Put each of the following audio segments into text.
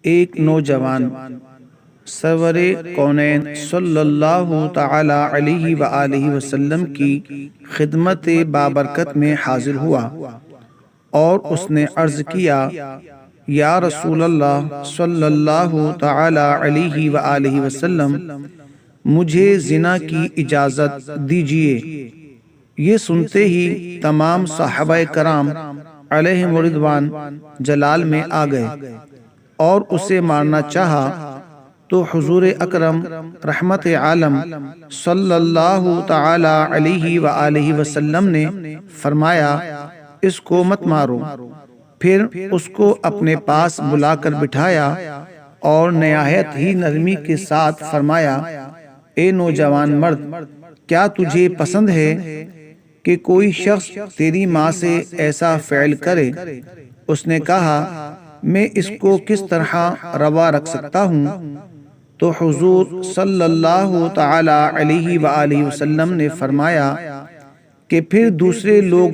ایک نوجوان سرور کونین صلی اللہ تعالی علیہ وآلہ وسلم کی خدمت بابرکت میں حاضر ہوا اور اس نے عرض کیا، یا رسول اللہ صلی اللہ تعالی علیہ وآلہ وسلم، مجھے زنا کی اجازت دیجیے۔ یہ سنتے ہی تمام صحابہ کرام علیہم رضوان جلال میں آ گئے اور اسے مارنا چاہا، تو حضور اکرم رحمت عالم صلی اللہ تعالی علیہ وآلہ وسلم نے فرمایا، اس کو مت مارو۔ پھر اس کو اپنے پاس بلا کر بٹھایا اور نہایت ہی نرمی کے ساتھ فرمایا، اے نوجوان مرد، کیا تجھے پسند ہے کہ کوئی شخص تیری ماں سے ایسا فعل کرے؟ اس نے کہا، میں اس کو کس طرح روا رکھ سکتا ہوں؟ تو حضور صلی اللہ تعالی علیہ وآلہ وسلم نے فرمایا کہ پھر دوسرے لوگ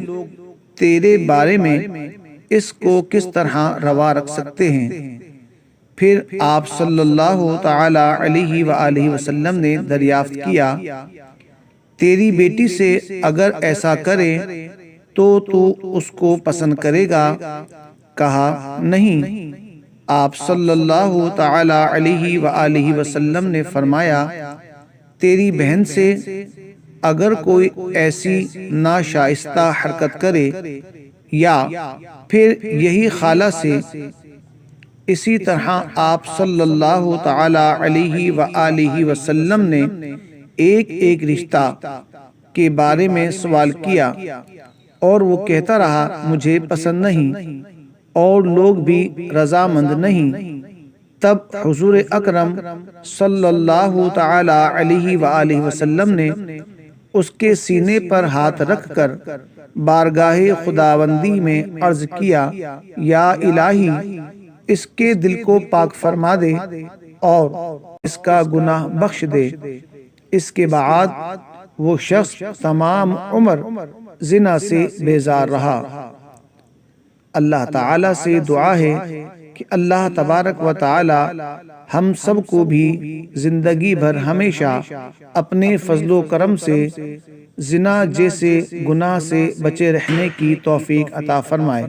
تیرے بارے میں اس کو کس طرح روا رکھ سکتے ہیں؟ پھر آپ صلی اللہ تعالی علیہ وآلہ وسلم نے دریافت کیا، تیری بیٹی سے اگر ایسا کرے تو اس کو پسند کرے گا؟ کہا، نہیں۔ آپ صلی اللہ تعالی علیہ وآلہ وسلم نے فرمایا، تیری بہن سے اگر کوئی ایسی ناشائستہ حرکت کرے، یا پھر یہی خالہ سے۔ اسی طرح آپ صلی اللہ تعالی علیہ وآلہ وسلم نے ایک ایک رشتہ کے بارے میں سوال کیا اور وہ کہتا رہا، مجھے پسند نہیں، اور لوگ بھی رضامند نہیں۔ تب حضور اکرم صلی اللہ تعالی علیہ وآلہ وسلم نے اس کے سینے پر ہاتھ رکھ کر بارگاہ خداوندی میں عرض کیا، یا الہی، اس کے دل کو پاک فرما دے اور اس کا گناہ بخش دے۔ اس کے بعد وہ شخص تمام عمر زنا سے بیزار رہا۔ اللہ تعالیٰ سے دعا ہے کہ اللہ تبارک و تعالی ہم سب کو بھی زندگی بھر ہمیشہ اپنے فضل و کرم سے زنا جیسے گناہ سے بچے رہنے کی توفیق عطا فرمائے،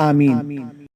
آمین۔